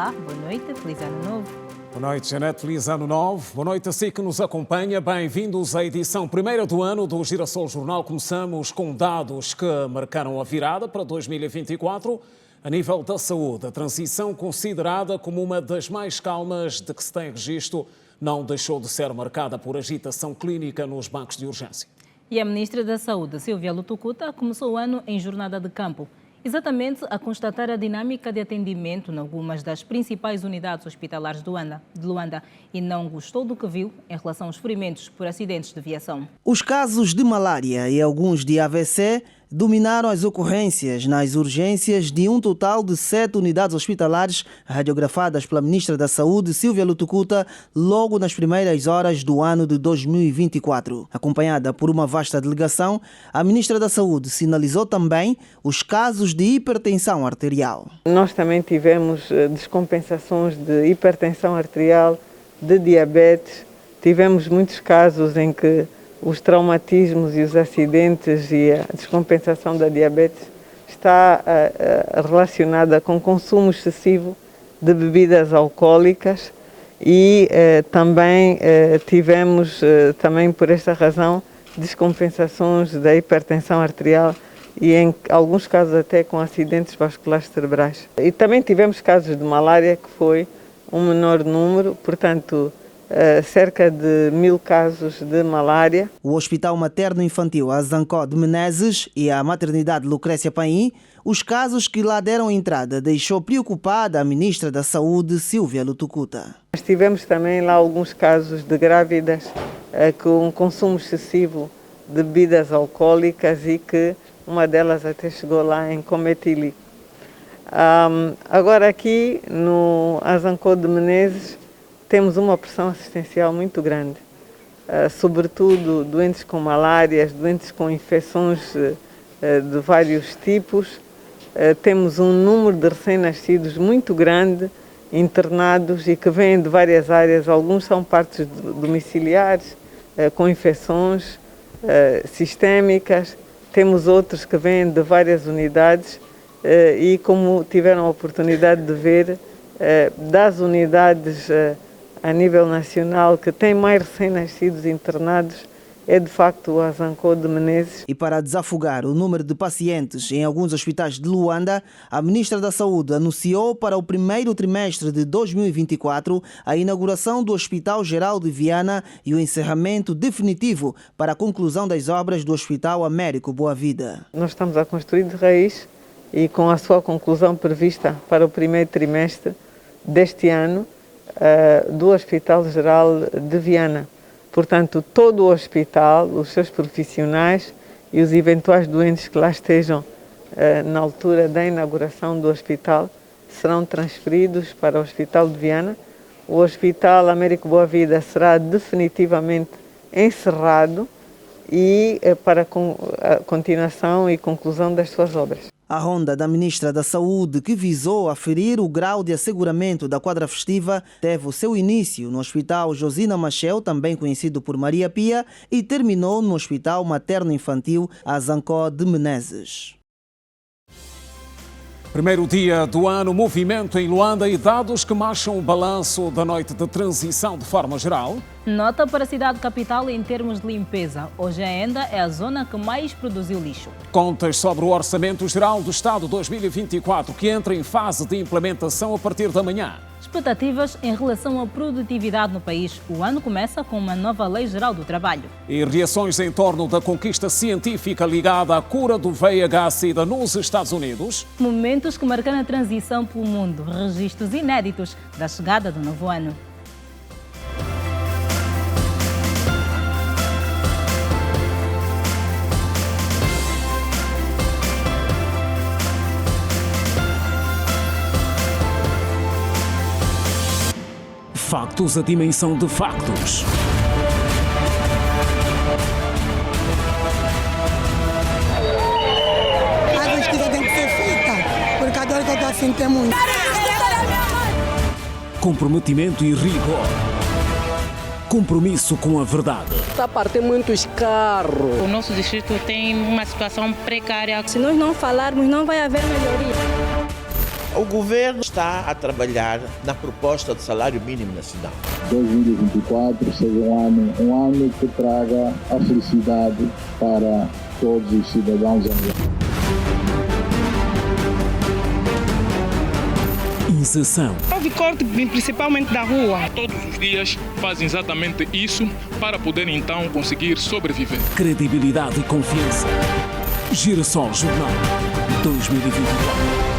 Olá, boa noite, feliz ano novo. Boa noite, Janete, feliz ano novo. Boa noite a si que nos acompanha. Bem-vindos à edição primeira do ano do Girassol Jornal. Começamos com dados que marcaram a virada para 2024. A nível da saúde, a transição considerada como uma das mais calmas de que se tem registro não deixou de ser marcada por agitação clínica nos bancos de urgência. E a Ministra da Saúde, Silvia Lutucuta, começou o ano em jornada de campo, exatamente a constatar a dinâmica de atendimento em algumas das principais unidades hospitalares de Luanda e não gostou do que viu em relação aos ferimentos por acidentes de viação. Os casos de malária e alguns de AVC dominaram as ocorrências nas urgências de um total de 7 unidades hospitalares radiografadas pela Ministra da Saúde, Silvia Lutucuta, logo nas primeiras horas do ano de 2024. Acompanhada por uma vasta delegação, a Ministra da Saúde sinalizou também os casos de hipertensão arterial. Nós também tivemos descompensações de hipertensão arterial, de diabetes. Tivemos muitos casos em que os traumatismos e os acidentes e a descompensação da diabetes está relacionada com consumo excessivo de bebidas alcoólicas e também tivemos, também por esta razão, descompensações da hipertensão arterial e em alguns casos até com acidentes vasculares cerebrais. E também tivemos casos de malária, que foi um menor número, portanto, cerca de 1000 casos de malária. O Hospital Materno-Infantil Azancó de Menezes e a Maternidade Lucrécia Paim, os casos que lá deram entrada deixou preocupada a Ministra da Saúde, Silvia Lutucuta. Nós tivemos também lá alguns casos de grávidas com consumo excessivo de bebidas alcoólicas e que uma delas até chegou lá em coma etílico. Agora aqui no Azancó de Menezes temos uma pressão assistencial muito grande, sobretudo doentes com malárias, doentes com infecções de vários tipos. Temos um número de recém-nascidos muito grande, internados e que vêm de várias áreas. Alguns são partos domiciliares, com infecções sistémicas. Temos outros que vêm de várias unidades e, como tiveram a oportunidade de ver, das unidades a nível nacional que tem mais recém-nascidos internados é de facto o Azancó de Menezes. E para desafogar o número de pacientes em alguns hospitais de Luanda, a Ministra da Saúde anunciou para o primeiro trimestre de 2024 a inauguração do Hospital Geral de Viana e o encerramento definitivo para a conclusão das obras do Hospital Américo Boa Vida. Nós estamos a construir de raiz e com a sua conclusão prevista para o primeiro trimestre deste ano, do Hospital Geral de Viana. Portanto, todo o hospital, os seus profissionais e os eventuais doentes que lá estejam na altura da inauguração do hospital serão transferidos para o Hospital de Viana. O Hospital Américo Boa Vida será definitivamente encerrado e para a continuação e conclusão das suas obras. A ronda da Ministra da Saúde, que visou aferir o grau de asseguramento da quadra festiva, teve o seu início no Hospital Josina Machel, também conhecido por Maria Pia, e terminou no Hospital Materno-Infantil Azancó de Menezes. Primeiro dia do ano, movimento em Luanda e dados que marcham o balanço da noite de transição de forma geral. Nota para a cidade capital em termos de limpeza. Hoje ainda é a zona que mais produziu lixo. Contas sobre o Orçamento Geral do Estado 2024, que entra em fase de implementação a partir da manhã. Expectativas em relação à produtividade no país. O ano começa com uma nova Lei Geral do Trabalho. E reações em torno da conquista científica ligada à cura do VIH-Sida nos Estados Unidos. Momentos que marcaram a transição pelo mundo. Registros inéditos da chegada do novo ano. Factos, a dimensão de factos. A pesquisa tem que ser feita, porque a dor que eu estou a sentir é muito. Comprometimento e rigor. Compromisso com a verdade. Esta parte tem muitos carros. O nosso distrito tem uma situação precária. Se nós não falarmos, não vai haver melhoria. O governo está a trabalhar na proposta de salário mínimo nacional. 2024 seja um ano que traga a felicidade para todos os cidadãos angolanos. Inserção. Houve corte principalmente da rua. Todos os dias fazem exatamente isso para poder então conseguir sobreviver. Credibilidade e confiança. Girassol Jornal 2024.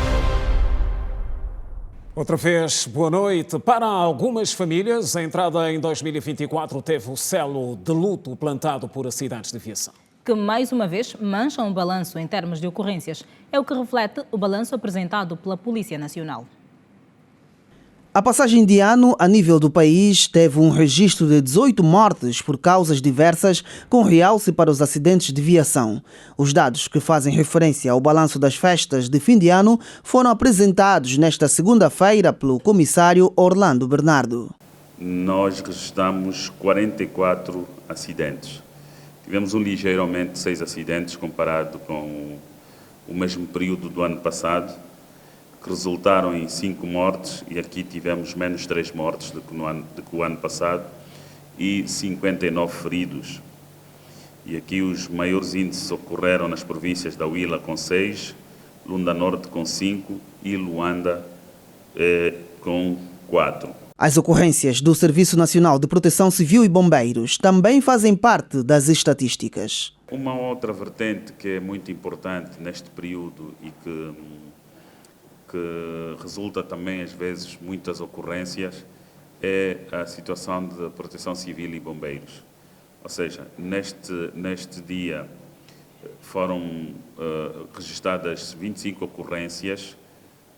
Outra vez, boa noite. Para algumas famílias, a entrada em 2024 teve o selo de luto plantado por acidentes de viação, que mais uma vez mancham o balanço em termos de ocorrências. É o que reflete o balanço apresentado pela Polícia Nacional. A passagem de ano a nível do país teve um registro de 18 mortes por causas diversas, com realce para os acidentes de viação. Os dados que fazem referência ao balanço das festas de fim de ano foram apresentados nesta segunda-feira pelo comissário Orlando Bernardo. Nós registramos 44 acidentes. Tivemos um ligeiro aumento de 6 acidentes comparado com o mesmo período do ano passado, que resultaram em 5 mortes, e aqui tivemos menos 3 mortes do que o ano passado e 59 feridos. E aqui os maiores índices ocorreram nas províncias da Huila com 6, Lunda Norte com 5 e Luanda com 4. As ocorrências do Serviço Nacional de Proteção Civil e Bombeiros também fazem parte das estatísticas. Uma outra vertente que é muito importante neste período e que resulta também, às vezes, muitas ocorrências, é a situação de proteção civil e bombeiros. Ou seja, neste dia foram registradas 25 ocorrências,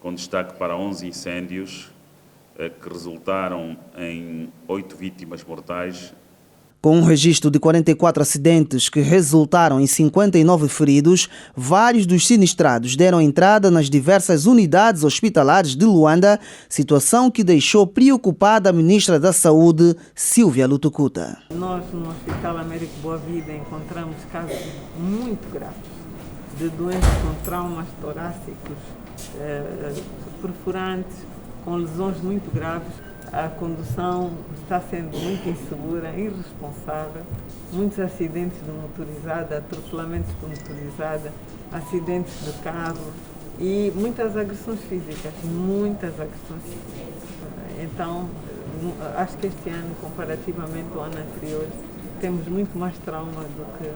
com destaque para 11 incêndios, que resultaram em 8 vítimas mortais. Com um registro de 44 acidentes que resultaram em 59 feridos, vários dos sinistrados deram entrada nas diversas unidades hospitalares de Luanda, situação que deixou preocupada a ministra da Saúde, Silvia Lutukuta. Nós, no Hospital Américo Boa Vida, encontramos casos muito graves de doentes com traumas torácicos, perfurantes, com lesões muito graves. A condução está sendo muito insegura, irresponsável, muitos acidentes de motorizada, atropelamentos por motorizada, acidentes de carro e muitas agressões físicas, Então, acho que este ano, comparativamente ao ano anterior, temos muito mais trauma do que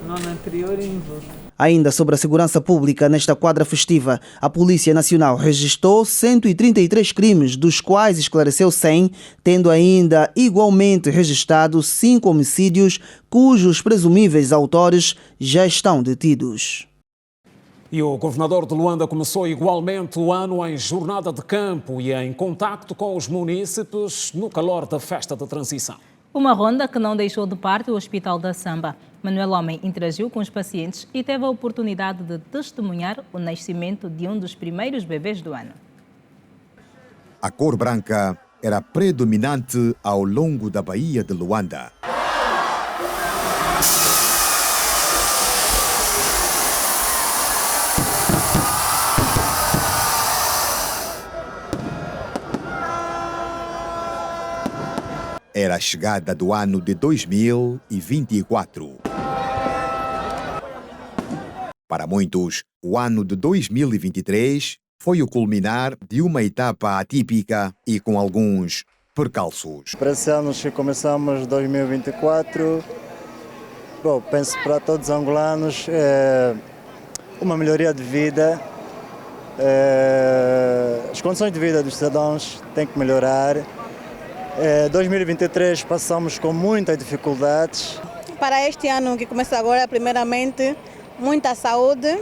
no ano anterior e nos outros. Ainda sobre a segurança pública, nesta quadra festiva, a Polícia Nacional registrou 133 crimes, dos quais esclareceu 100, tendo ainda igualmente registrado 5 homicídios, cujos presumíveis autores já estão detidos. E o governador de Luanda começou igualmente o ano em jornada de campo e em contacto com os munícipes no calor da festa da transição. Uma ronda que não deixou de parte o Hospital da Samba. Manuel Homem interagiu com os pacientes e teve a oportunidade de testemunhar o nascimento de um dos primeiros bebês do ano. A cor branca era predominante ao longo da Baía de Luanda. Era a chegada do ano de 2024. Para muitos, o ano de 2023 foi o culminar de uma etapa atípica e com alguns percalços. Para esse ano que começamos 2024, penso para todos os angolanos, uma melhoria de vida. As condições de vida dos cidadãos têm que melhorar. 2023 passamos com muitas dificuldades. Para este ano que começa agora, primeiramente, muita saúde,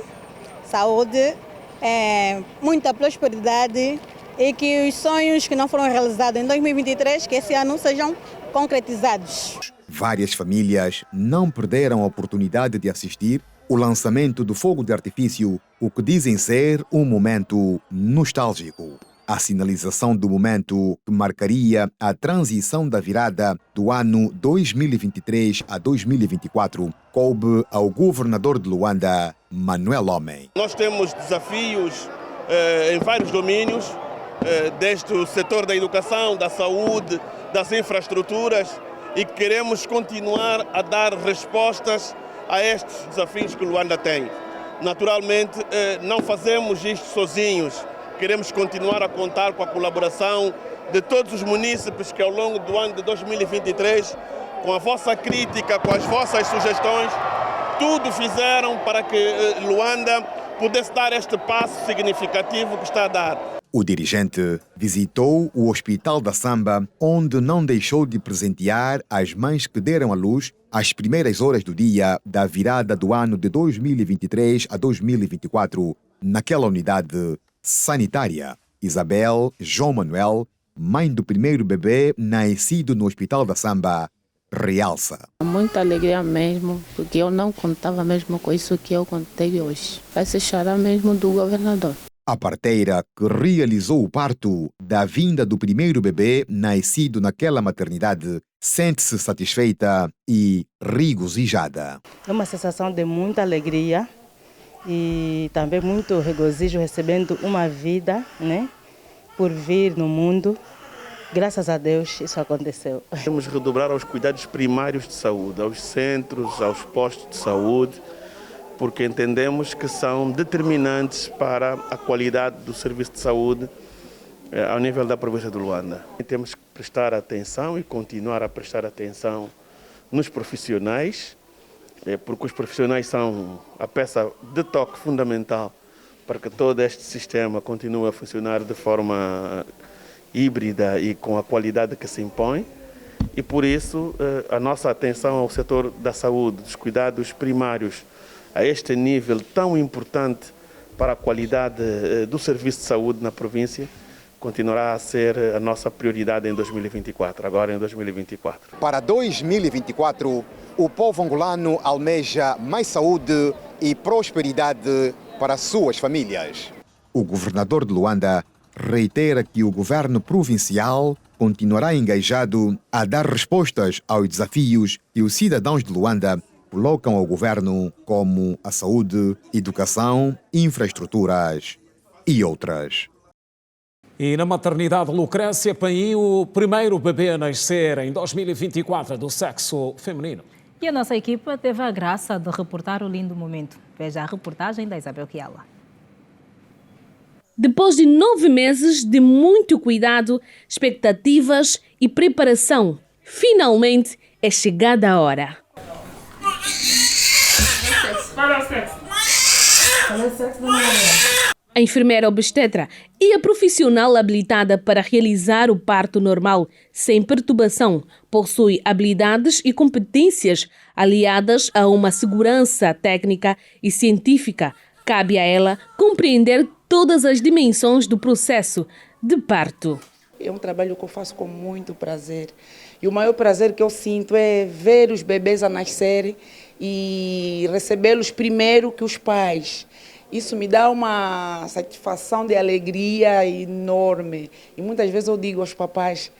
muita prosperidade e que os sonhos que não foram realizados em 2023, que esse ano sejam concretizados. Várias famílias não perderam a oportunidade de assistir o lançamento do fogo de artifício, o que dizem ser um momento nostálgico. A sinalização do momento que marcaria a transição da virada do ano 2023 a 2024 coube ao governador de Luanda, Manuel Homem. Nós temos desafios em vários domínios, desde o setor da educação, da saúde, das infraestruturas, e queremos continuar a dar respostas a estes desafios que Luanda tem. Naturalmente, não fazemos isto sozinhos, queremos continuar a contar com a colaboração de todos os munícipes que ao longo do ano de 2023, com a vossa crítica, com as vossas sugestões, tudo fizeram para que Luanda pudesse dar este passo significativo que está a dar. O dirigente visitou o Hospital da Samba, onde não deixou de presentear as mães que deram à luz às primeiras horas do dia da virada do ano de 2023 a 2024, naquela unidade sanitária. Isabel João Manuel, mãe do primeiro bebê nascido no Hospital da Samba, realça. Muita alegria mesmo, porque eu não contava mesmo com isso que eu contei hoje. Vai se chorar mesmo do governador. A parteira que realizou o parto da vinda do primeiro bebê nascido naquela maternidade sente-se satisfeita e regozijada. É uma sensação de muita alegria e também muito regozijo recebendo uma vida, né, por vir no mundo. Graças a Deus isso aconteceu. Temos que redobrar aos cuidados primários de saúde, aos centros, aos postos de saúde, porque entendemos que são determinantes para a qualidade do serviço de saúde ao nível da província de Luanda. E temos que prestar atenção e continuar a prestar atenção nos profissionais, porque os profissionais são a peça de toque fundamental para que todo este sistema continue a funcionar de forma híbrida e com a qualidade que se impõe. E por isso a nossa atenção ao setor da saúde, dos cuidados primários, a este nível tão importante para a qualidade do serviço de saúde na província, continuará a ser a nossa prioridade em 2024, agora em 2024. Para 2024, o povo angolano almeja mais saúde e prosperidade para suas famílias. O governador de Luanda reitera que o governo provincial continuará engajado a dar respostas aos desafios que os cidadãos de Luanda colocam ao governo, como a saúde, educação, infraestruturas e outras. E na maternidade Lucrécia Paim, o primeiro bebê a nascer em 2024 do sexo feminino. E a nossa equipa teve a graça de reportar o lindo momento. Veja a reportagem da Isabel Kiala. Depois de 9 meses de muito cuidado, expectativas e preparação, finalmente é chegada a hora. A enfermeira obstetra e a profissional habilitada para realizar o parto normal sem perturbação possui habilidades e competências aliadas a uma segurança técnica e científica. Cabe a ela compreender todas as dimensões do processo de parto. É um trabalho que eu faço com muito prazer. E o maior prazer que eu sinto é ver os bebês a nascerem e recebê-los primeiro que os pais. Isso me dá uma satisfação de alegria enorme. E muitas vezes eu digo aos papais,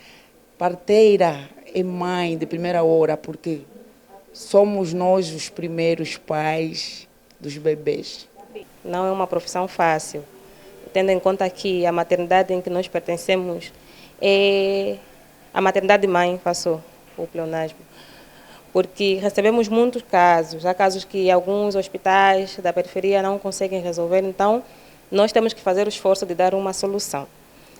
parteira é mãe de primeira hora, porque somos nós os primeiros pais dos bebês. Não é uma profissão fácil, tendo em conta que a maternidade em que nós pertencemos é a maternidade mãe, passou o pleonasmo. Porque recebemos muitos casos, há casos que alguns hospitais da periferia não conseguem resolver, então nós temos que fazer o esforço de dar uma solução.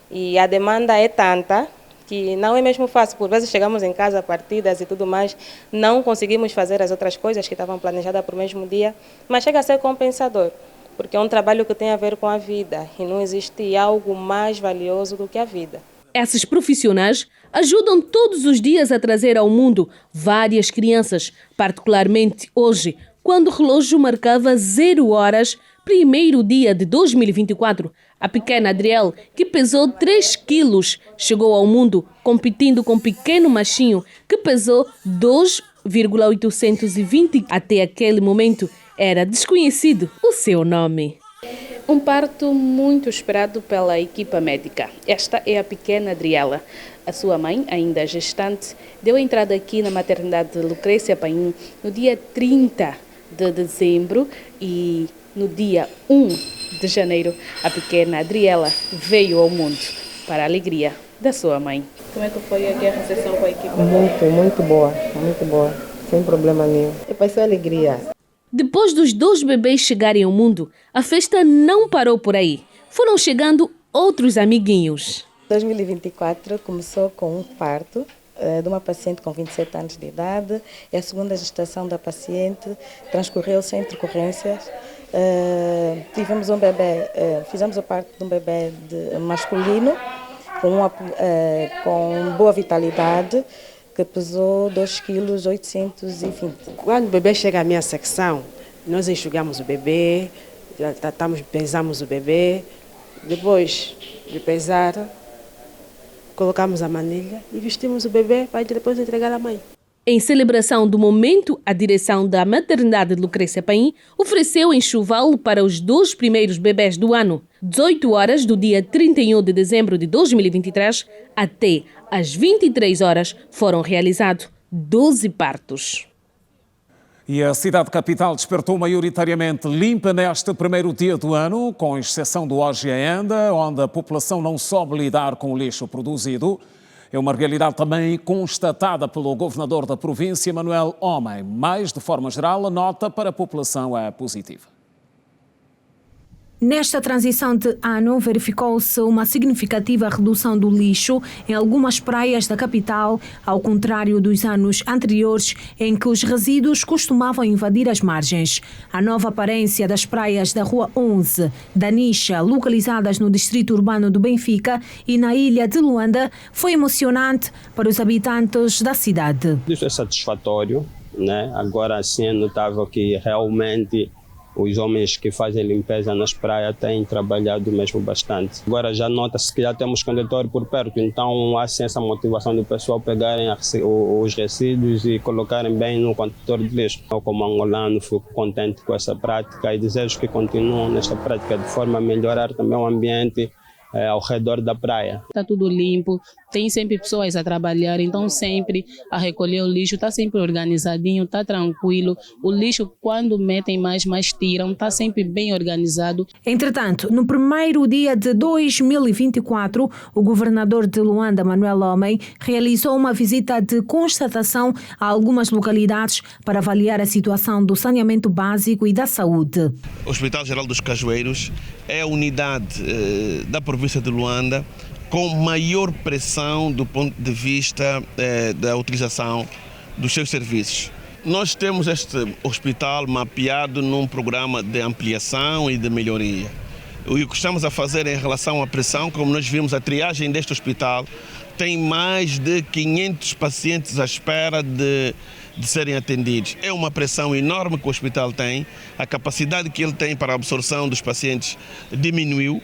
E a demanda é tanta que não é mesmo fácil, por vezes chegamos em casa partidas e tudo mais, não conseguimos fazer as outras coisas que estavam planejadas para o mesmo dia, mas chega a ser compensador, porque é um trabalho que tem a ver com a vida e não existe algo mais valioso do que a vida. Esses profissionais ajudam todos os dias a trazer ao mundo várias crianças, particularmente hoje, quando o relógio marcava 0 horas, primeiro dia de 2024. A pequena Adriel, que pesou 3 quilos, chegou ao mundo competindo com o pequeno machinho, que pesou 2,820. Até aquele momento era desconhecido o seu nome. Um parto muito esperado pela equipa médica. Esta é a pequena Adriela. A sua mãe, ainda gestante, deu entrada aqui na maternidade de Lucrécia Paim no dia 30 de dezembro e No dia 1 de janeiro, a pequena Adriela veio ao mundo para a alegria da sua mãe. Como é que foi aqui a recepção com a equipe? Muito boa, sem problema nenhum. E vai ser alegria. Depois dos 2 bebês chegarem ao mundo, a festa não parou por aí. Foram chegando outros amiguinhos. 2024 começou com um parto de uma paciente com 27 anos de idade. É a segunda gestação da paciente, transcorreu sem intercorrências. Tivemos um bebê, fizemos o parto de um bebê masculino com boa vitalidade, que pesou 2,820 kg. Quando o bebê chega à minha secção, nós enxugamos o bebê, pesamos o bebê, depois de pesar, colocamos a manilha e vestimos o bebê para depois entregar à mãe. Em celebração do momento, a direção da maternidade de Lucrécia Paim ofereceu enxoval para os 2 primeiros bebés do ano. 18 horas do dia 31 de dezembro de 2023 até às 23 horas foram realizados 12 partos. E a cidade capital despertou maioritariamente limpa neste primeiro dia do ano, com exceção do Hoje ainda, onde a população não soube lidar com o lixo produzido. É uma realidade também constatada pelo governador da província, Manuel Homem. Mas, de forma geral, a nota para a população é positiva. Nesta transição de ano, verificou-se uma significativa redução do lixo em algumas praias da capital, ao contrário dos anos anteriores, em que os resíduos costumavam invadir as margens. A nova aparência das praias da Rua 11, da Nicha, localizadas no distrito urbano do Benfica e na ilha de Luanda, foi emocionante para os habitantes da cidade. Isso é satisfatório, né? Agora sim é notável que realmente os homens que fazem limpeza nas praias têm trabalhado mesmo bastante. Agora já nota-se que já temos condutor por perto, então há sim essa motivação do pessoal pegarem os resíduos e colocarem bem no condutor de lixo. Eu, como angolano, fico contente com essa prática e desejo que continuem nesta prática de forma a melhorar também o ambiente ao redor da praia. Está tudo limpo, tem sempre pessoas a trabalhar, então sempre a recolher o lixo, está sempre organizadinho, está tranquilo. O lixo, quando metem mais tiram, está sempre bem organizado. Entretanto, no primeiro dia de 2024, o governador de Luanda, Manuel Homem, realizou uma visita de constatação a algumas localidades para avaliar a situação do saneamento básico e da saúde. O Hospital Geral dos Cajueiros é a unidade da província de Luanda com maior pressão do ponto de vista da utilização dos seus serviços. Nós temos este hospital mapeado num programa de ampliação e de melhoria. O que estamos a fazer em relação à pressão, como nós vimos, a triagem deste hospital tem mais de 500 pacientes à espera de serem atendidos. É uma pressão enorme que o hospital tem, a capacidade que ele tem para a absorção dos pacientes diminuiu.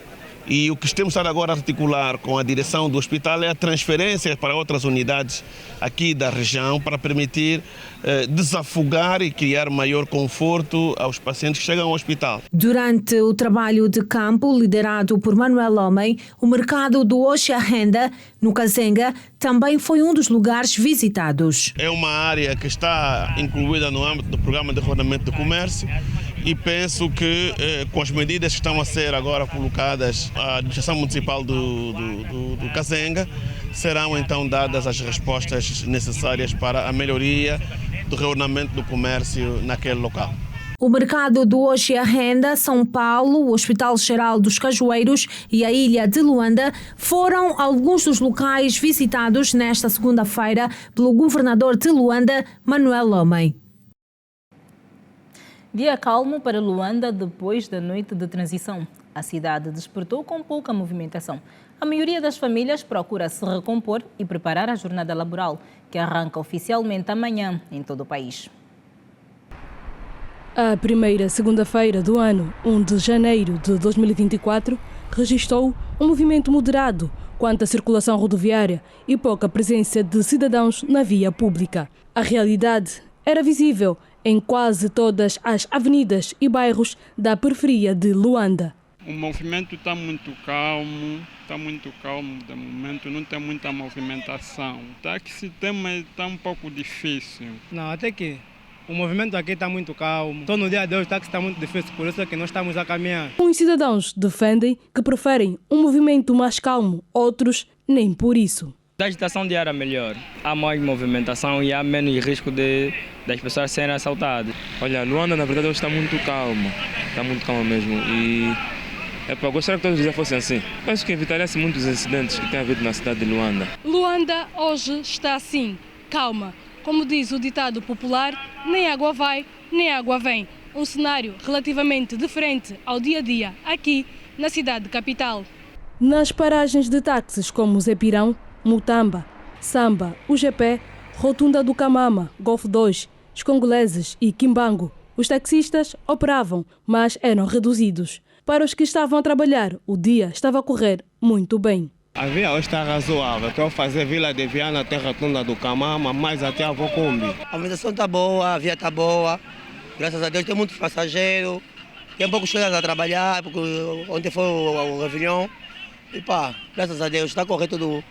E o que estamos a agora articular com a direção do hospital é a transferência para outras unidades aqui da região para permitir desafogar e criar maior conforto aos pacientes que chegam ao hospital. Durante o trabalho de campo liderado por Manuel Homem, o mercado do Hoje Renda, no Kazenga, também foi um dos lugares visitados. É uma área que está incluída no âmbito do Programa de Desenvolvimento do Comércio e penso que com as medidas que estão a ser agora colocadas à administração municipal do Kazenga, serão então dadas as respostas necessárias para a melhoria do reordenamento do comércio naquele local. O mercado do Hoje Renda, São Paulo, o Hospital Geral dos Cajueiros e a ilha de Luanda foram alguns dos locais visitados nesta segunda-feira pelo governador de Luanda, Manuel Homem. Dia calmo para Luanda depois da noite de transição. A cidade despertou com pouca movimentação. A maioria das famílias procura se recompor e preparar a jornada laboral, que arranca oficialmente amanhã em todo o país. A primeira segunda-feira do ano, 1 de janeiro de 2024, registrou um movimento moderado quanto à circulação rodoviária e pouca presença de cidadãos na via pública. A realidade era visível em quase todas as avenidas e bairros da periferia de Luanda. O movimento está muito calmo de momento, não tem muita movimentação. Tá que esse tema está um pouco difícil. Não, até que O movimento aqui está muito calmo. Só no dia de hoje o táxi está muito difícil, por isso é que nós estamos a caminhar. Uns cidadãos defendem que preferem um movimento mais calmo, outros nem por isso. A agitação diária é melhor. Há mais movimentação e há menos risco das pessoas serem assaltadas. Olha, Luanda na verdade hoje está muito calma. Está muito calma mesmo. E eu gostaria que todos os dias fossem assim. Penso que evitaria-se muitos incidentes que tem havido na cidade de Luanda. Luanda hoje está assim, calma. Como diz o ditado popular, nem água vai, nem água vem. Um cenário relativamente diferente ao dia-a-dia aqui na cidade capital. Nas paragens de táxis como Zepirão, Mutamba, Samba, UGP, Rotunda do Camama, Golf 2, Os Congoleses e Quimbango, os taxistas operavam, mas eram reduzidos. Para os que estavam a trabalhar, o dia estava a correr muito bem. A via hoje está razoável. Estou a fazer Vila de Viana até Rotunda do Camama, mais até a Vocumbi. A movimentação está boa, a via está boa. Graças a Deus tem muitos passageiros. Tem poucos colegas a trabalhar, porque ontem foi o Réveillon. E pá, graças a Deus está correto tudo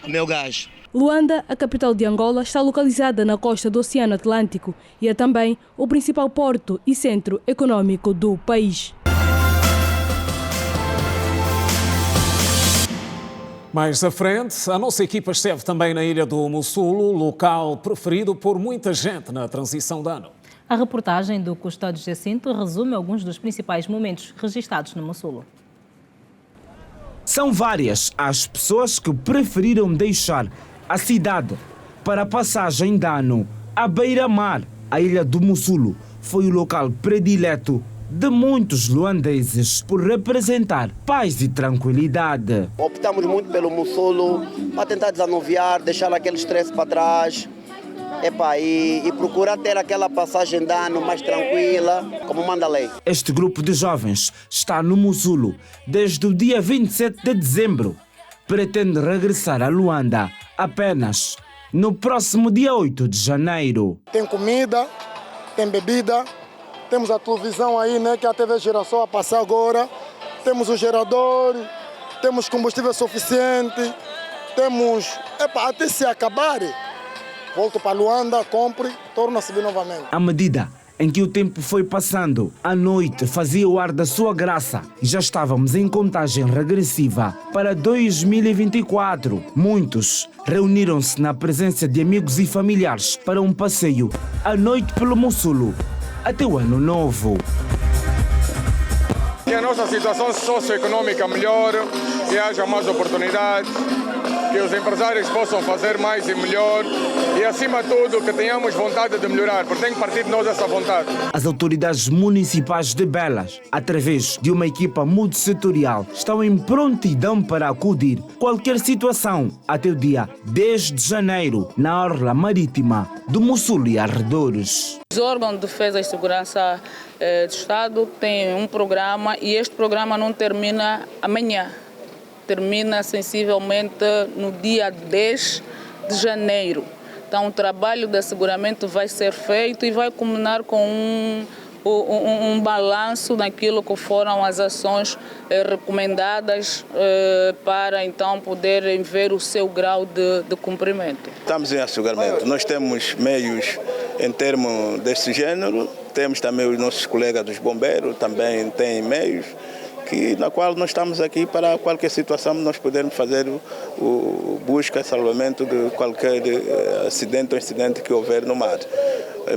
a meu gás. Luanda, a capital de Angola, está localizada na costa do Oceano Atlântico e é também o principal porto e centro econômico do país. Mais à frente, a nossa equipa esteve também na Ilha do Mussulo, local preferido por muita gente na transição de ano. A reportagem do Custódio Jacinto resume alguns dos principais momentos registados no Mussulo. São várias as pessoas que preferiram deixar a cidade para a passagem de ano. A beira-mar, a Ilha do Mussulo, foi o local predileto de muitos luandeses por representar paz e tranquilidade. Optamos muito pelo Mussulo para tentar desanuviar, deixar aquele estresse para trás e procurar ter aquela passagem de ano mais tranquila, como manda a lei. Este grupo de jovens está no Mussulo desde o dia 27 de dezembro. Pretende regressar a Luanda apenas no próximo dia 8 de janeiro. Tem comida, tem bebida. Temos a televisão aí, né, que a TV Girassol a passar agora. Temos o gerador, temos combustível suficiente. Temos, até se acabar, volto para Luanda, compre, torno a subir novamente. À medida em que o tempo foi passando, a noite fazia o ar da sua graça e já estávamos em contagem regressiva para 2024. Muitos reuniram-se na presença de amigos e familiares para um passeio à noite pelo Mussulo até o ano novo. Que a nossa situação socioeconômica melhore, que haja mais oportunidades, que os empresários possam fazer mais e melhor e, acima de tudo, que tenhamos vontade de melhorar, porque tem que partir de nós essa vontade. As autoridades municipais de Belas, através de uma equipa multissetorial, estão em prontidão para acudir qualquer situação até o dia 10 de janeiro na orla marítima do Mussulo e arredores. Os órgãos de defesa e segurança do Estado têm um programa e este programa não termina amanhã. Termina sensivelmente no dia 10 de janeiro. Então o trabalho de asseguramento vai ser feito e vai culminar com um balanço daquilo que foram as ações recomendadas para então poderem ver o seu grau de cumprimento. Estamos em asseguramento. Nós temos meios em termos desse gênero, temos também os nossos colegas dos bombeiros, também têm meios, na qual nós estamos aqui para qualquer situação nós podermos fazer busca e salvamento de qualquer acidente ou incidente que houver no mar.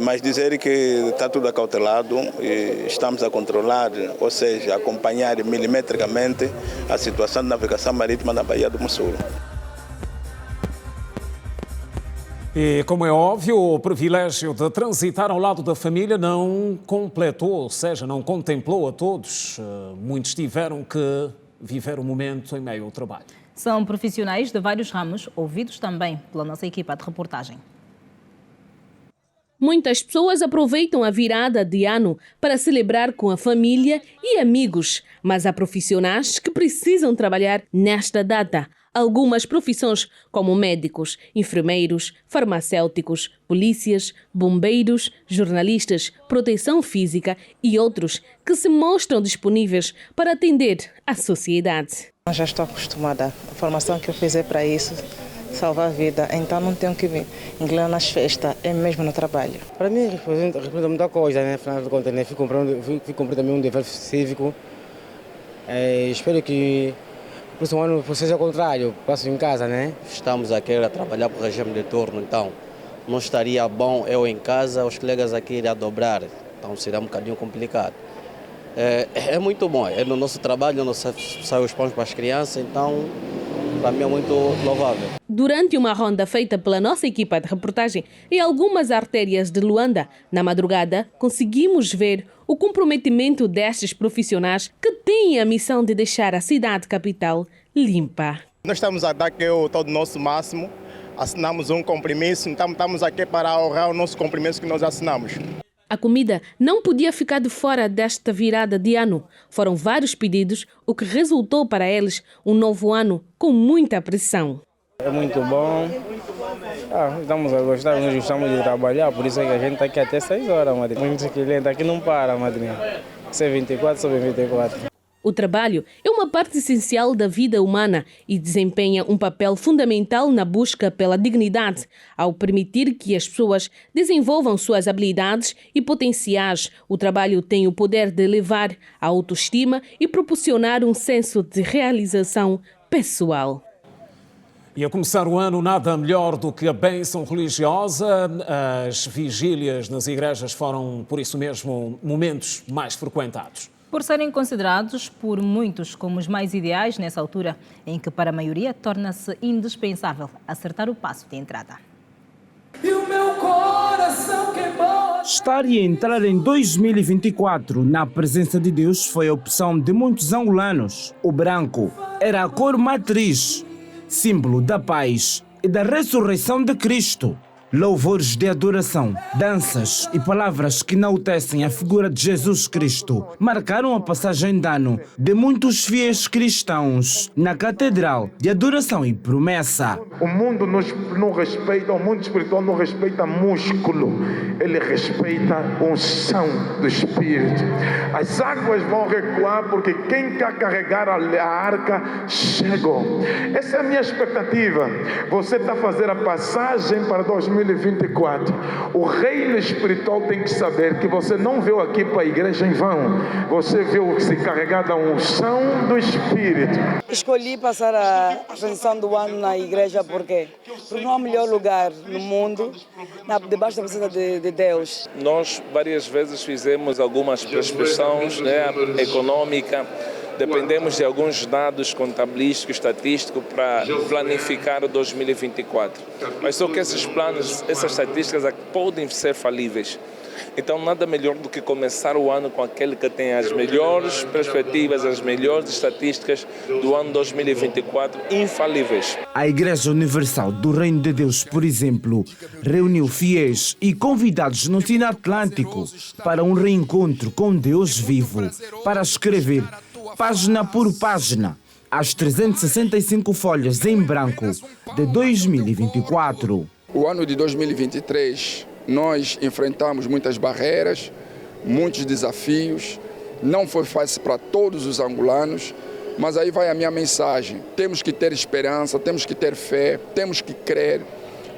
Mas dizer que está tudo acautelado e estamos a controlar, ou seja, acompanhar milimetricamente a situação de navegação marítima na Baía do Mussulo. E, como é óbvio, o privilégio de transitar ao lado da família não completou, ou seja, não contemplou a todos. Muitos tiveram que viver o momento em meio ao trabalho. São profissionais de vários ramos, ouvidos também pela nossa equipa de reportagem. Muitas pessoas aproveitam a virada de ano para celebrar com a família e amigos, mas há profissionais que precisam trabalhar nesta data. Algumas profissões, como médicos, enfermeiros, farmacêuticos, polícias, bombeiros, jornalistas, proteção física e outros que se mostram disponíveis para atender a sociedade. Eu já estou acostumada. A formação que eu fiz é para isso. salva a vida, então não tenho que me inclinar nas festas, é mesmo no trabalho. Para mim representa muita coisa, né? Afinal de contas, né? Fui cumprir também um dever cívico. Espero que o próximo ano seja o contrário, passo em casa, né? Estamos aqui a trabalhar para o regime de turno, então não estaria bom eu em casa, os colegas aqui irem a dobrar, então seria um bocadinho complicado. É muito bom, é no nosso trabalho, nós saímos os pães para as crianças, então para mim é muito louvável. Durante uma ronda feita pela nossa equipa de reportagem em algumas artérias de Luanda, na madrugada, conseguimos ver o comprometimento destes profissionais que têm a missão de deixar a cidade capital limpa. Nós estamos a dar todo o nosso máximo, assinamos um compromisso, então estamos aqui para honrar o nosso compromisso que nós assinamos. A comida não podia ficar de fora desta virada de ano. Foram vários pedidos, o que resultou para eles um novo ano com muita pressão. É muito bom. Estamos a gostar, nós gostamos de trabalhar, por isso é que a gente está aqui até 6 horas, madrinha. Muitos clientes aqui não para, madrinha. Se é 24, sobre 24. O trabalho é uma parte essencial da vida humana e desempenha um papel fundamental na busca pela dignidade, ao permitir que as pessoas desenvolvam suas habilidades e potenciais. O trabalho tem o poder de elevar a autoestima e proporcionar um senso de realização pessoal. E a começar o ano, nada melhor do que a bênção religiosa. As vigílias nas igrejas foram, por isso mesmo, momentos mais frequentados. Por serem considerados por muitos como os mais ideais nessa altura, em que para a maioria torna-se indispensável acertar o passo de entrada. E o meu coração queimou. Estar e entrar em 2024 na presença de Deus foi a opção de muitos angolanos. O branco era a cor matriz, símbolo da paz e da ressurreição de Cristo. Louvores de adoração, danças e palavras que enaltecem a figura de Jesus Cristo marcaram a passagem de ano de muitos fiéis cristãos na Catedral de Adoração e Promessa. O mundo não respeita, o mundo espiritual não respeita músculo, ele respeita a unção do Espírito. As águas vão recuar porque quem quer carregar a arca chegou. Essa é a minha expectativa. Você está fazendo a passagem para 2024. O reino espiritual tem que saber que você não veio aqui para a igreja em vão. Você veio se carregar da unção do Espírito. Escolhi passar a transição do ano na igreja porque não há melhor lugar no mundo debaixo da presença de Deus. Nós várias vezes fizemos algumas prospecções econômicas. Dependemos de alguns dados contabilísticos, estatísticos para planificar o 2024. Mas só que esses planos, essas estatísticas podem ser falíveis. Então nada melhor do que começar o ano com aquele que tem as melhores perspectivas, as melhores estatísticas do ano 2024 infalíveis. A Igreja Universal do Reino de Deus, por exemplo, reuniu fiéis e convidados no Sino Atlântico para um reencontro com Deus vivo, para escrever página por página as 365 folhas em branco de 2024. O ano de 2023 nós enfrentamos muitas barreiras, muitos desafios, não foi fácil para todos os angolanos, mas aí vai a minha mensagem: temos que ter esperança, temos que ter fé, temos que crer,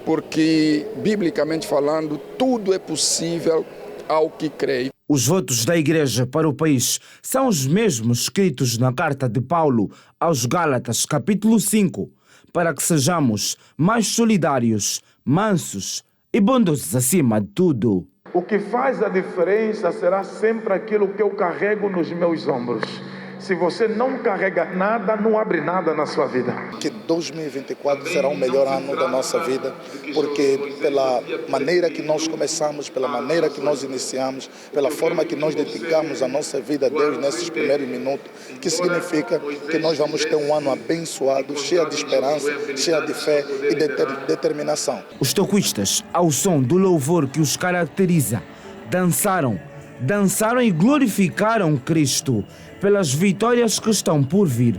porque biblicamente falando tudo é possível ao que crê. Os votos da Igreja para o país são os mesmos escritos na carta de Paulo aos Gálatas, capítulo 5, para que sejamos mais solidários, mansos e bondosos acima de tudo. O que faz a diferença será sempre aquilo que eu carrego nos meus ombros. Se você não carrega nada, não abre nada na sua vida. Que 2024 será o melhor ano da nossa vida, porque pela maneira que nós começamos, pela maneira que nós iniciamos, pela forma que nós dedicamos a nossa vida a Deus nesses primeiros minutos, que significa que nós vamos ter um ano abençoado, cheio de esperança, cheio de fé e de determinação. Os toquistas, ao som do louvor que os caracteriza, dançaram e glorificaram Cristo pelas vitórias que estão por vir.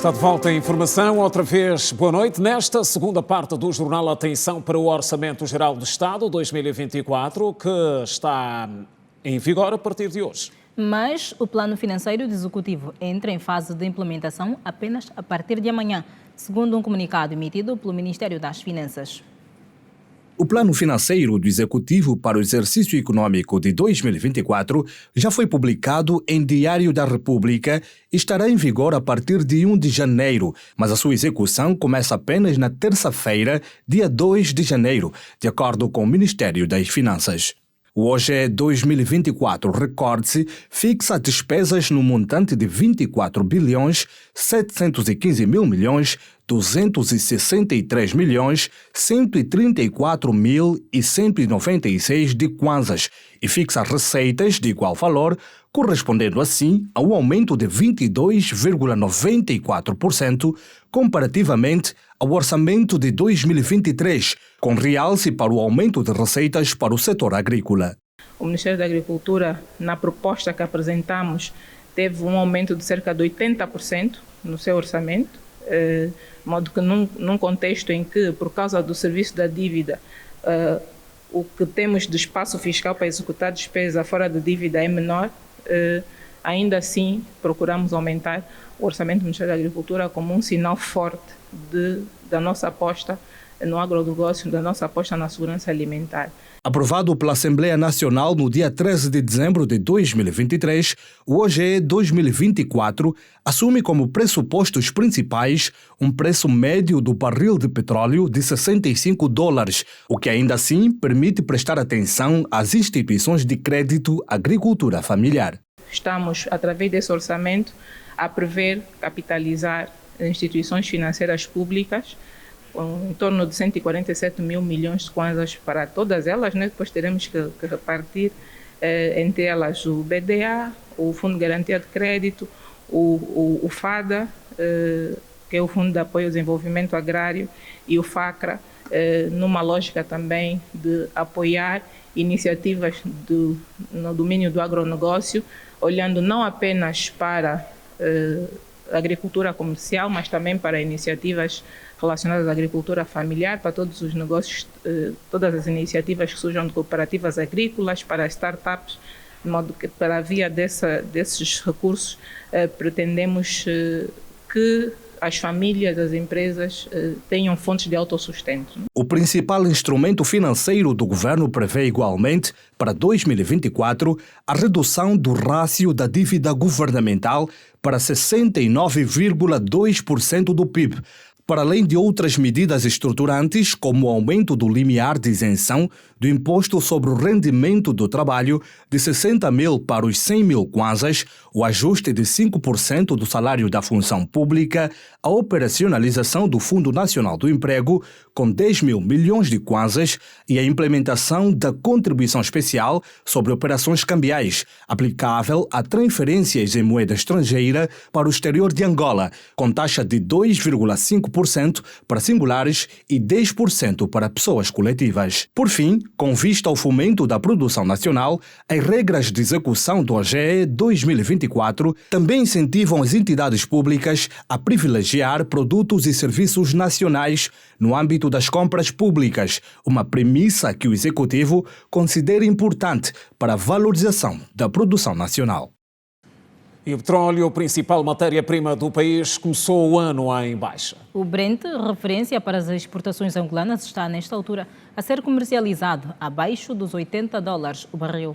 Está de volta a informação. Outra vez, boa noite. Nesta segunda parte do jornal, atenção para o Orçamento Geral do Estado 2024, que está em vigor a partir de hoje. Mas o plano financeiro do Executivo entra em fase de implementação apenas a partir de amanhã, segundo um comunicado emitido pelo Ministério das Finanças. O plano financeiro do Executivo para o exercício econômico de 2024 já foi publicado em Diário da República e estará em vigor a partir de 1 de janeiro, mas a sua execução começa apenas na terça-feira, dia 2 de janeiro, de acordo com o Ministério das Finanças. O OGE 2024, recorde-se, fixa despesas no montante de 24 bilhões 715 mil milhões 263 milhões 134 mil e 196 de kwanzas e fixa receitas de igual valor, correspondendo assim a um aumento de 22,94% comparativamente ao orçamento de 2023, com realce para o aumento de receitas para o setor agrícola. O Ministério da Agricultura, na proposta que apresentamos, teve um aumento de cerca de 80% no seu orçamento, de modo que num contexto em que, por causa do serviço da dívida, o que temos de espaço fiscal para executar despesa fora da dívida é menor, ainda assim procuramos aumentar o orçamento do Ministério da Agricultura como um sinal forte da nossa aposta no agronegócio, da nossa aposta na segurança alimentar. Aprovado pela Assembleia Nacional no dia 13 de dezembro de 2023, o OGE 2024 assume como pressupostos principais um preço médio do barril de petróleo de $65, o que ainda assim permite prestar atenção às instituições de crédito agricultura familiar. Estamos, através desse orçamento, a prever capitalizar instituições financeiras públicas, em torno de 147 mil milhões de kwanzas para todas elas, né? Depois teremos que repartir entre elas o BDA, o Fundo de Garantia de Crédito, o FADA, que é o Fundo de Apoio ao Desenvolvimento Agrário, e o FACRA, numa lógica também de apoiar iniciativas no domínio do agronegócio, olhando não apenas para a agricultura comercial, mas também para iniciativas relacionadas à agricultura familiar, para todos os negócios, todas as iniciativas que surjam de cooperativas agrícolas, para startups, de modo que, para a via desses recursos, pretendemos que as famílias, as empresas tenham fontes de autossustento. O principal instrumento financeiro do governo prevê igualmente, para 2024, a redução do rácio da dívida governamental para 69,2% do PIB, para além de outras medidas estruturantes, como o aumento do limiar de isenção do imposto sobre o rendimento do trabalho de 60 mil para os 100 mil kwanzas, o ajuste de 5% do salário da função pública, a operacionalização do Fundo Nacional do Emprego com 10 mil milhões de kwanzas e a implementação da contribuição especial sobre operações cambiais, aplicável a transferências em moeda estrangeira para o exterior de Angola, com taxa de 2,5% para singulares e 10% para pessoas coletivas. Por fim, com vista ao fomento da produção nacional, as regras de execução do OGE 2024 também incentivam as entidades públicas a privilegiar produtos e serviços nacionais no âmbito das compras públicas, uma premissa que o Executivo considera importante para a valorização da produção nacional. E o petróleo, a principal matéria-prima do país, começou o ano em baixa. O Brent, referência para as exportações angolanas, está nesta altura a ser comercializado abaixo dos $80 o barril.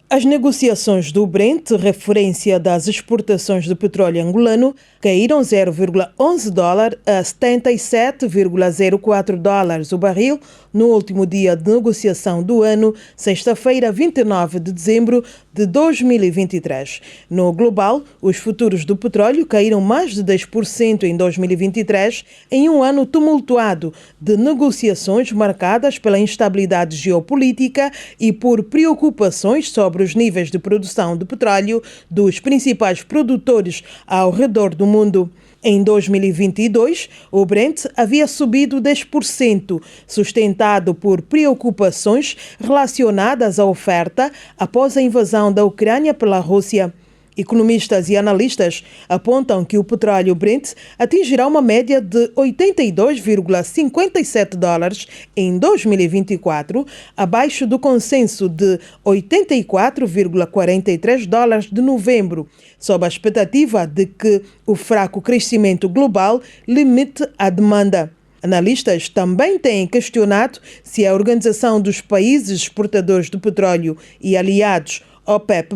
As negociações do Brent, referência das exportações de petróleo angolano, caíram $0,11 a $77,04 o barril no último dia de negociação do ano, sexta-feira, 29 de dezembro de 2023. No global, os futuros do petróleo caíram mais de 10% em 2023, em um ano tumultuado de negociações marcadas pela instabilidade geopolítica e por preocupações sobre os níveis de produção de petróleo dos principais produtores ao redor do mundo. Em 2022, o Brent havia subido 10%, sustentado por preocupações relacionadas à oferta após a invasão da Ucrânia pela Rússia. Economistas e analistas apontam que o petróleo Brent atingirá uma média de 82,57 dólares em 2024, abaixo do consenso de 84,43 dólares de novembro, sob a expectativa de que o fraco crescimento global limite a demanda. Analistas também têm questionado se a Organização dos Países Exportadores de Petróleo e aliados, OPEP+,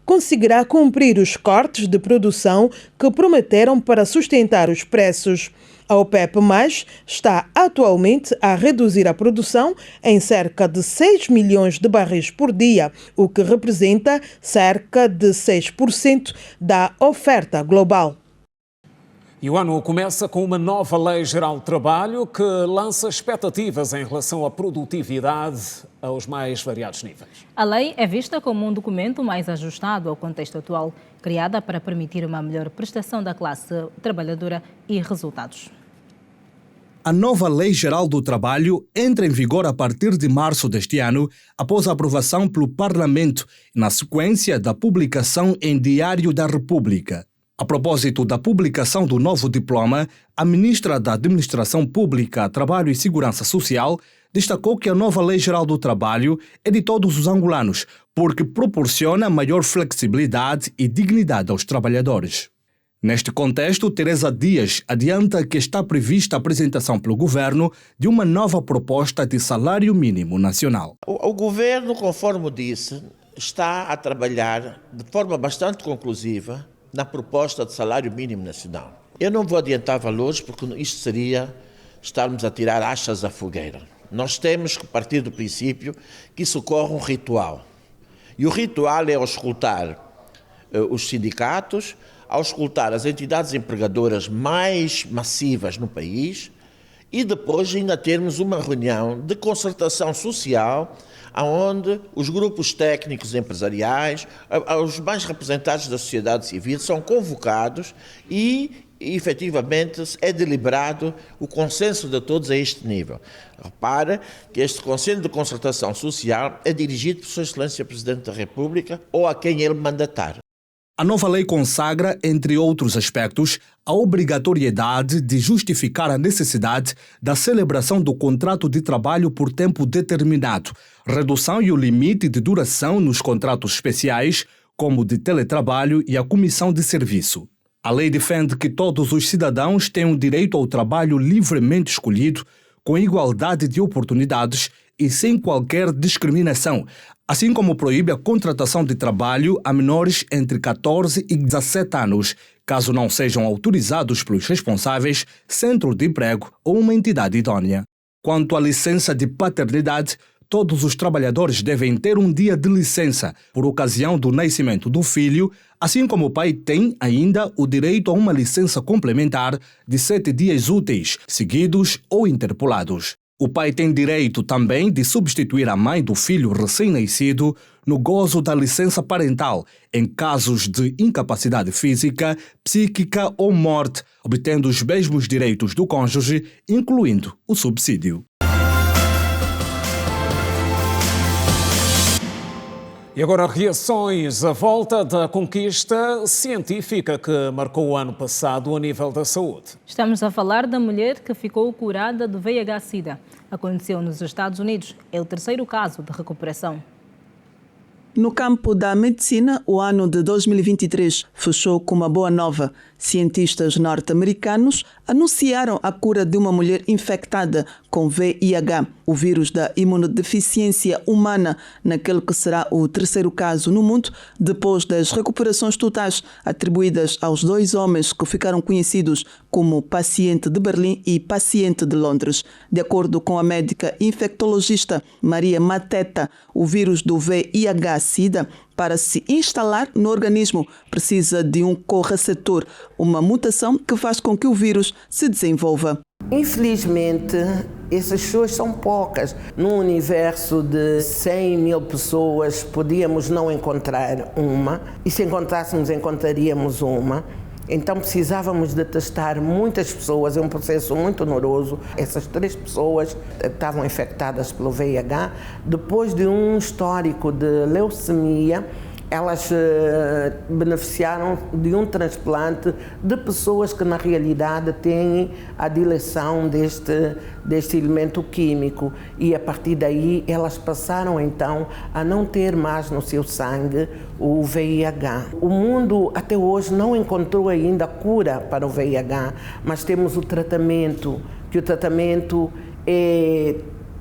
conseguirá cumprir os cortes de produção que prometeram para sustentar os preços. A OPEP+, está atualmente a reduzir a produção em cerca de 6 milhões de barris por dia, o que representa cerca de 6% da oferta global. E o ano começa com uma nova Lei Geral de Trabalho que lança expectativas em relação à produtividade aos mais variados níveis. A lei é vista como um documento mais ajustado ao contexto atual, criada para permitir uma melhor prestação da classe trabalhadora e resultados. A nova Lei Geral do Trabalho entra em vigor a partir de março deste ano, após a aprovação pelo Parlamento, na sequência da publicação em Diário da República. A propósito da publicação do novo diploma, a ministra da Administração Pública, Trabalho e Segurança Social destacou que a nova Lei Geral do Trabalho é de todos os angolanos, porque proporciona maior flexibilidade e dignidade aos trabalhadores. Neste contexto, Teresa Dias adianta que está prevista a apresentação pelo governo de uma nova proposta de salário mínimo nacional. O governo, conforme disse, está a trabalhar de forma bastante conclusiva na proposta de salário mínimo nacional. Eu não vou adiantar valores porque isto seria estarmos a tirar achas à fogueira. Nós temos que partir do princípio que isso ocorre um ritual. E o ritual é auscultar os sindicatos, auscultar as entidades empregadoras mais massivas no país e depois ainda termos uma reunião de concertação social onde os grupos técnicos empresariais, os mais representantes da sociedade civil são convocados e efetivamente é deliberado o consenso de todos a este nível. Repara que este Conselho de Concertação Social é dirigido por Sua Excelência Presidente da República ou a quem ele mandatar. A nova lei consagra, entre outros aspectos, a obrigatoriedade de justificar a necessidade da celebração do contrato de trabalho por tempo determinado, redução e o limite de duração nos contratos especiais, como o de teletrabalho e a comissão de serviço. A lei defende que todos os cidadãos tenham direito ao trabalho livremente escolhido, com igualdade de oportunidades e sem qualquer discriminação, assim como proíbe a contratação de trabalho a menores entre 14 e 17 anos, caso não sejam autorizados pelos responsáveis, centro de emprego ou uma entidade idônea. Quanto à licença de paternidade, todos os trabalhadores devem ter um dia de licença por ocasião do nascimento do filho, assim como o pai tem ainda o direito a uma licença complementar de 7 dias úteis, seguidos ou interpolados. O pai tem direito também de substituir a mãe do filho recém-nascido no gozo da licença parental, em casos de incapacidade física, psíquica ou morte, obtendo os mesmos direitos do cônjuge, incluindo o subsídio. E agora reações à volta da conquista científica que marcou o ano passado a nível da saúde. Estamos a falar da mulher que ficou curada do VIH-Sida. Aconteceu nos Estados Unidos. É o terceiro caso de recuperação. No campo da medicina, o ano de 2023 fechou com uma boa nova. Cientistas norte-americanos anunciaram a cura de uma mulher infectada com VIH, o vírus da imunodeficiência humana, naquele que será o terceiro caso no mundo, depois das recuperações totais atribuídas aos 2 homens que ficaram conhecidos como paciente de Berlim e paciente de Londres. De acordo com a médica infectologista Maria Mateta, o vírus do VIH-Sida, para se instalar no organismo, precisa de um correceptor, uma mutação que faz com que o vírus se desenvolva. Infelizmente, essas pessoas são poucas. Num universo de 100 mil pessoas, podíamos não encontrar uma, e se encontrássemos, encontraríamos uma. Então precisávamos de testar muitas pessoas, é um processo muito oneroso. Essas 3 pessoas estavam infectadas pelo VIH depois de um histórico de leucemia elas beneficiaram de um transplante de pessoas que na realidade têm a dileção deste elemento químico, e a partir daí elas passaram então a não ter mais no seu sangue o VIH. O mundo até hoje não encontrou ainda cura para o VIH, mas temos o tratamento, que o tratamento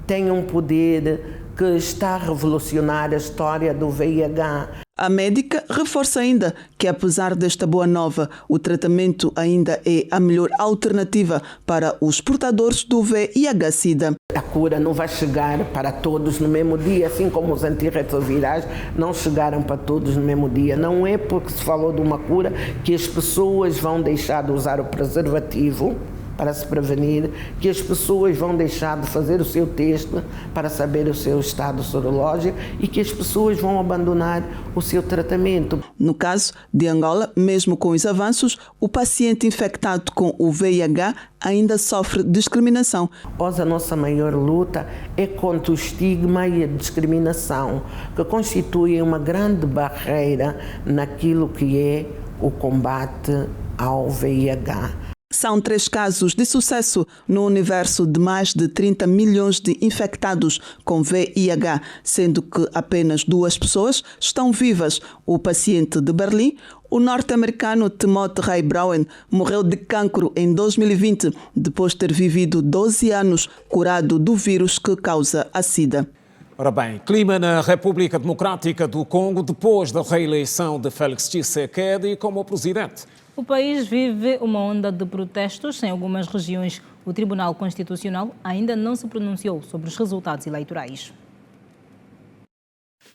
tem um poder que está a revolucionar a história do VIH. A médica reforça ainda que, apesar desta boa nova, o tratamento ainda é a melhor alternativa para os portadores do VIH-Sida. A cura não vai chegar para todos no mesmo dia, assim como os antirretrovirais não chegaram para todos no mesmo dia. Não é porque se falou de uma cura que as pessoas vão deixar de usar o preservativo para se prevenir, que as pessoas vão deixar de fazer o seu teste para saber o seu estado sorológico e que as pessoas vão abandonar o seu tratamento. No caso de Angola, mesmo com os avanços, o paciente infectado com o VIH ainda sofre discriminação. Hoje a nossa maior luta é contra o estigma e a discriminação, que constituem uma grande barreira naquilo que é o combate ao VIH. São 3 casos de sucesso no universo de mais de 30 milhões de infectados com VIH, sendo que apenas 2 pessoas estão vivas. O paciente de Berlim, o norte-americano Timothy Ray Brown, morreu de cancro em 2020, depois de ter vivido 12 anos curado do vírus que causa a SIDA. Ora bem, clima na República Democrática do Congo depois da reeleição de Félix Tshisekedi como presidente. O país vive uma onda de protestos em algumas regiões. O Tribunal Constitucional ainda não se pronunciou sobre os resultados eleitorais.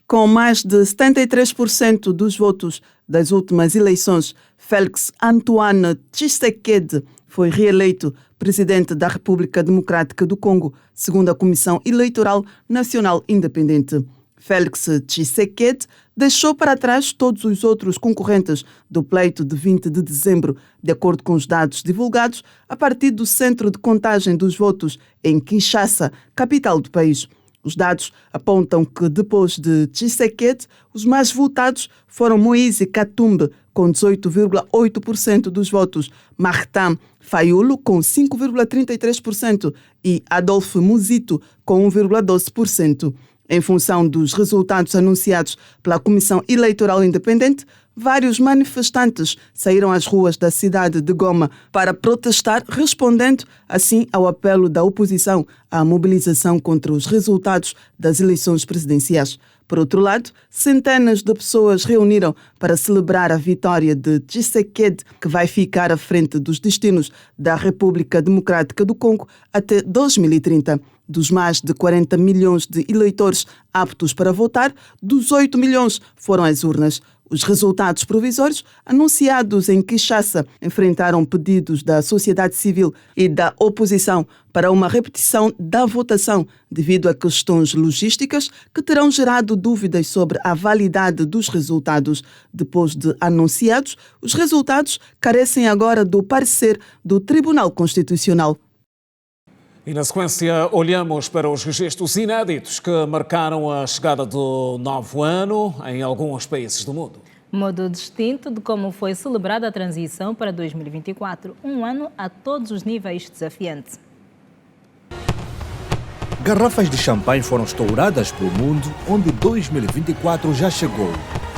Com mais de 73% dos votos das últimas eleições, Félix Antoine Tshisekedi foi reeleito presidente da República Democrática do Congo, segundo a Comissão Eleitoral Nacional Independente. Félix Tshisekedi deixou para trás todos os outros concorrentes do pleito de 20 de dezembro, de acordo com os dados divulgados a partir do Centro de Contagem dos Votos em Kinshasa, capital do país. Os dados apontam que, depois de Tshisekedi, os mais votados foram Moïse Katumbi, com 18,8% dos votos, Martin Fayulu, com 5,33% e Adolphe Muzito, com 1,12%. Em função dos resultados anunciados pela Comissão Eleitoral Independente, vários manifestantes saíram às ruas da cidade de Goma para protestar, respondendo assim ao apelo da oposição à mobilização contra os resultados das eleições presidenciais. Por outro lado, centenas de pessoas reuniram para celebrar a vitória de Tshisekedi, que vai ficar à frente dos destinos da República Democrática do Congo até 2030. Dos mais de 40 milhões de eleitores aptos para votar, 18 milhões foram às urnas. Os resultados provisórios, anunciados em Kinshasa, enfrentaram pedidos da sociedade civil e da oposição para uma repetição da votação devido a questões logísticas que terão gerado dúvidas sobre a validade dos resultados. Depois de anunciados, os resultados carecem agora do parecer do Tribunal Constitucional. E na sequência olhamos para os registros inéditos que marcaram a chegada do novo ano em alguns países do mundo. Modo distinto de como foi celebrada a transição para 2024, um ano a todos os níveis desafiante. Garrafas de champanhe foram estouradas pelo mundo, onde 2024 já chegou.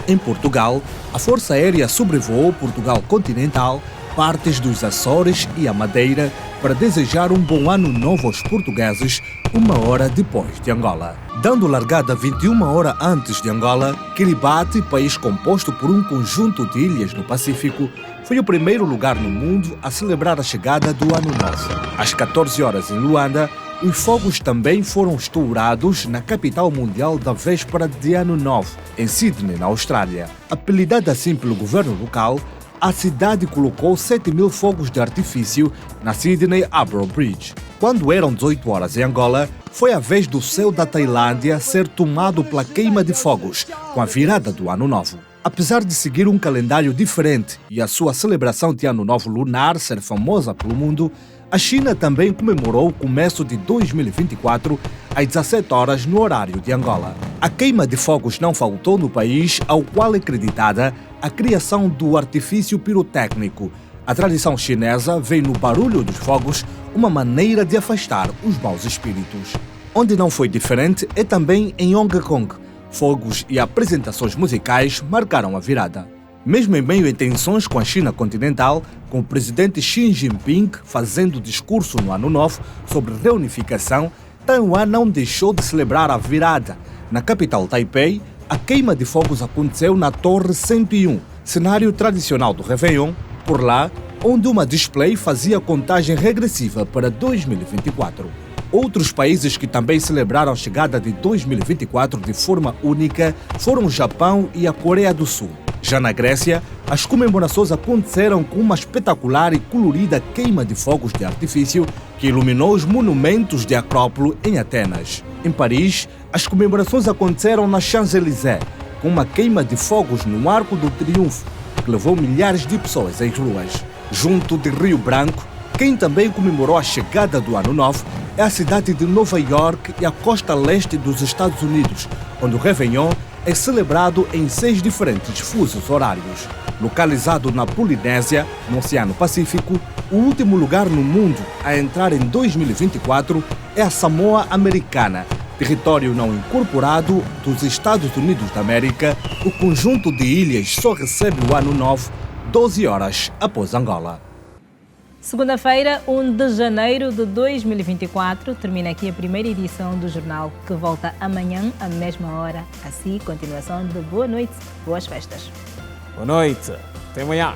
Em Portugal, a Força Aérea sobrevoou Portugal continental, partes dos Açores e a Madeira para desejar um bom ano novo aos portugueses, 1 hora depois de Angola. Dando largada 21 horas antes de Angola, Kiribati, país composto por um conjunto de ilhas no Pacífico, foi o primeiro lugar no mundo a celebrar a chegada do Ano Novo. Às 14 horas em Luanda, os fogos também foram estourados na capital mundial da véspera de Ano Novo, em Sydney, na Austrália. Apelidada assim pelo governo local, a cidade colocou 7.000 fogos de artifício na Sydney Harbour Bridge. Quando eram 18 horas em Angola, foi a vez do céu da Tailândia ser tomado pela queima de fogos, com a virada do Ano Novo. Apesar de seguir um calendário diferente e a sua celebração de Ano Novo lunar ser famosa pelo mundo, a China também comemorou o começo de 2024 às 17 horas no horário de Angola. A queima de fogos não faltou no país, ao qual é creditada a criação do artifício pirotécnico. A tradição chinesa vê no barulho dos fogos uma maneira de afastar os maus espíritos. Onde não foi diferente é também em Hong Kong. Fogos e apresentações musicais marcaram a virada. Mesmo em meio a tensões com a China continental, com o presidente Xi Jinping fazendo discurso no Ano Novo sobre reunificação, Taiwan não deixou de celebrar a virada. Na capital Taipei, a queima de fogos aconteceu na Torre 101, cenário tradicional do Réveillon, por lá, onde uma display fazia contagem regressiva para 2024. Outros países que também celebraram a chegada de 2024 de forma única foram o Japão e a Coreia do Sul. Já na Grécia, as comemorações aconteceram com uma espetacular e colorida queima de fogos de artifício que iluminou os monumentos de Acrópole em Atenas. Em Paris, as comemorações aconteceram na Champs-Élysées, com uma queima de fogos no Arco do Triunfo, que levou milhares de pessoas às ruas. Junto de Rio Branco, quem também comemorou a chegada do Ano Novo é a cidade de Nova York e a costa leste dos Estados Unidos, onde o Réveillon é celebrado em 6 diferentes fusos horários. Localizado na Polinésia, no Oceano Pacífico, o último lugar no mundo a entrar em 2024 é a Samoa Americana, território não incorporado dos Estados Unidos da América. O conjunto de ilhas só recebe o Ano Novo 12 horas após Angola. Segunda-feira, 1 de janeiro de 2024, termina aqui a primeira edição do jornal, que volta amanhã à mesma hora. Assim, continuação de boa noite, boas festas. Boa noite, até amanhã.